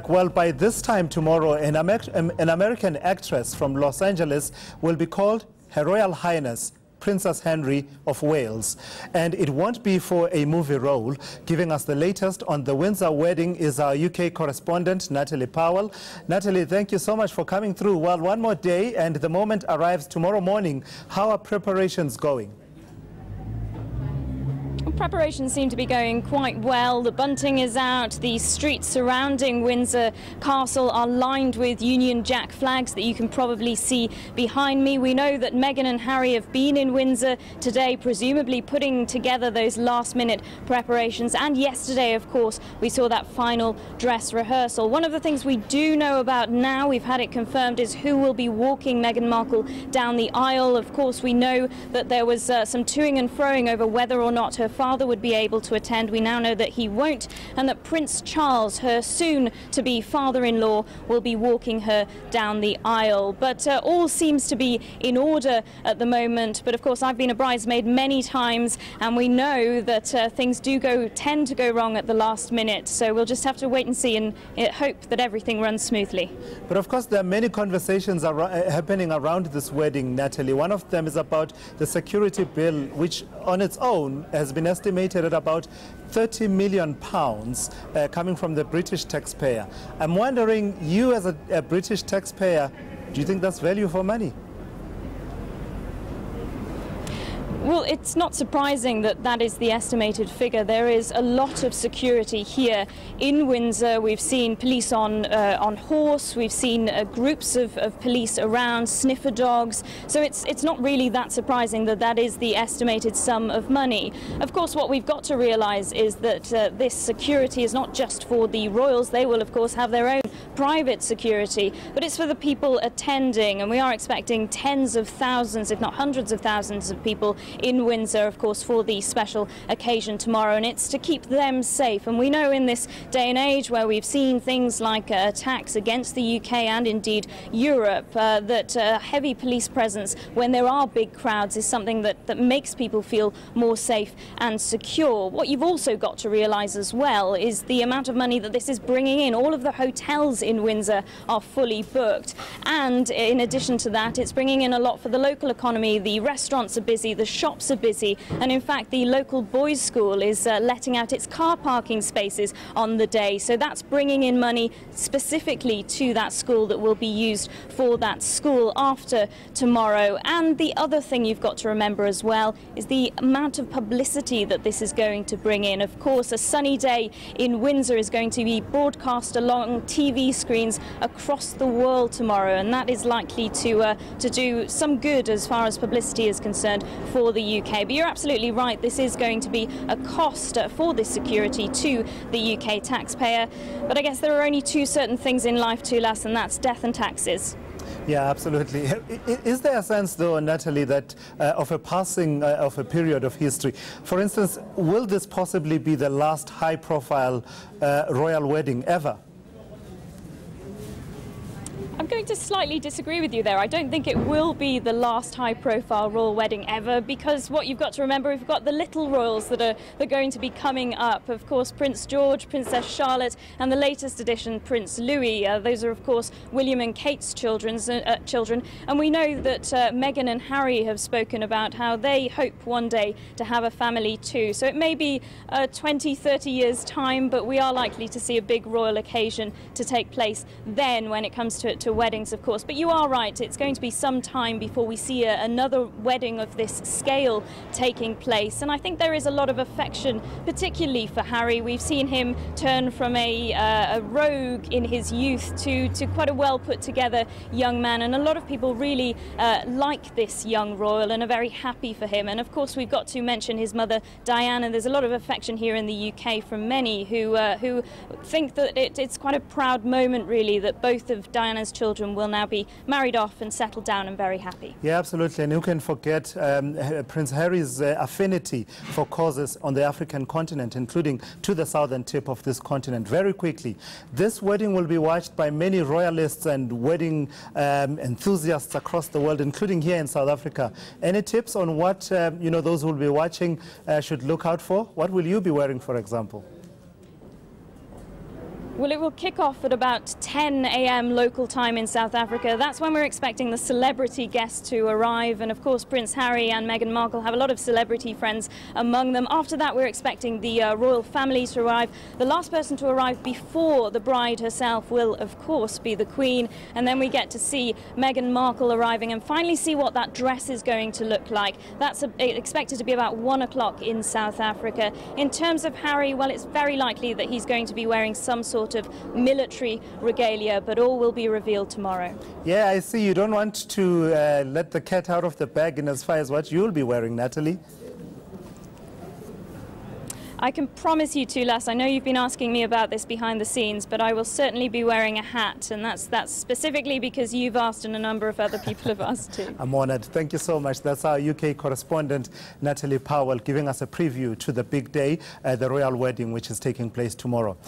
Well, by this time tomorrow, an American actress from Los Angeles will be called Her Royal Highness Princess Henry of Wales. And it won't be for a movie role. Giving us the latest on the Windsor Wedding is our UK correspondent, Natalie Powell. Natalie, thank you so much for coming through. Well, one more day and the moment arrives tomorrow morning. How are preparations going? Preparations seem to be going quite well. The bunting is out. The streets surrounding Windsor Castle are lined with Union Jack flags that you can probably see behind me. We know that Meghan and Harry have been in Windsor today, presumably putting together those last-minute preparations. And yesterday, of course, we saw that final dress rehearsal. One of the things we do know about now, we've had it confirmed, is who will be walking Meghan Markle down the aisle. Of course, we know that there was some toing and froing over whether or not her father would be able to attend. We now know that he won't, and that Prince Charles, her soon-to-be father-in-law, will be walking her down the aisle. But all seems to be in order at the moment. But of course, I've been a bridesmaid many times, and we know that things tend to go wrong at the last minute. So we'll just have to wait and see and hope that everything runs smoothly. But of course, there are many conversations happening around this wedding, Natalie. One of them is about the security bill, which on its own has been estimated at about £30 million coming from the British taxpayer. I'm wondering, you as a British taxpayer, do you think that's value for money? Well, it's not surprising that that is the estimated figure. There is a lot of security here in Windsor. We've seen police on horse. We've seen groups of police around, sniffer dogs. So it's not really that surprising that that is the estimated sum of money. Of course, what we've got to realise is that this security is not just for the royals. They will, of course, have their own private security, but it's for the people attending. And we are expecting tens of thousands, if not hundreds of thousands of people in Windsor, of course, for the special occasion tomorrow, and it's to keep them safe. And we know in this day and age where we've seen things like attacks against the UK and indeed Europe, that heavy police presence when there are big crowds is something that makes people feel more safe and secure. What you've also got to realise as well is the amount of money that this is bringing in. All of the hotels in Windsor are fully booked, and in addition to that, it's bringing in a lot for the local economy. The restaurants are busy, the shops are busy, and in fact the local boys' school is letting out its car parking spaces on the day. So that's bringing in money specifically to that school that will be used for that school after tomorrow. And the other thing you've got to remember as well is the amount of publicity that this is going to bring in. Of course, a sunny day in Windsor is going to be broadcast along TV screens across the world tomorrow, and that is likely to do some good as far as publicity is concerned for the UK. But you're absolutely right, this is going to be a cost for this security to the UK taxpayer. But I guess there are only two certain things in life, Tulas, and that's death and taxes. Yeah, absolutely. Is there a sense, though, Natalie, that of a passing of a period of history? For instance, will this possibly be the last high-profile royal wedding ever? I'm going to slightly disagree with you there. I don't think it will be the last high-profile royal wedding ever, because what you've got to remember, we've got the little royals that are going to be coming up. Of course, Prince George, Princess Charlotte, and the latest addition, Prince Louis. Those are, of course, William and Kate's children. And we know that Meghan and Harry have spoken about how they hope one day to have a family too. So it may be 20, 30 years' time, but we are likely to see a big royal occasion to take place then when it comes to weddings, of course. But you are right, it's going to be some time before we see another wedding of this scale taking place. And I think there is a lot of affection, particularly for Harry. We've seen him turn from a rogue in his youth to quite a well put together young man, and a lot of people really like this young royal and are very happy for him. And of course, we've got to mention his mother Diana. There's a lot of affection here in the UK from many who think that it's quite a proud moment, really, that both of Diana's children will now be married off and settled down and very happy. Yeah, absolutely. And who can forget Prince Harry's affinity for causes on the African continent, including to the southern tip of this continent. Very quickly, this wedding will be watched by many royalists and wedding enthusiasts across the world, including here in South Africa. Any tips on what those who will be watching should look out for? What will you be wearing, for example? Well, it will kick off at about 10 a.m. local time in South Africa. That's when we're expecting the celebrity guests to arrive. And of course, Prince Harry and Meghan Markle have a lot of celebrity friends among them. After that, we're expecting the royal family to arrive. The last person to arrive before the bride herself will, of course, be the Queen. And then we get to see Meghan Markle arriving and finally see what that dress is going to look like. That's expected to be about 1 o'clock in South Africa. In terms of Harry, well, it's very likely that he's going to be wearing some sort of military regalia, but all will be revealed tomorrow. Yeah, I see you don't want to let the cat out of the bag in as far as what you'll be wearing, Natalie. I can promise you two, Les, I know you've been asking me about this behind the scenes, but I will certainly be wearing a hat, and that's specifically because you've asked and a number of other people have asked too. I'm honored. Thank you so much. That's our UK correspondent, Natalie Powell, giving us a preview to the big day, the royal wedding, which is taking place tomorrow.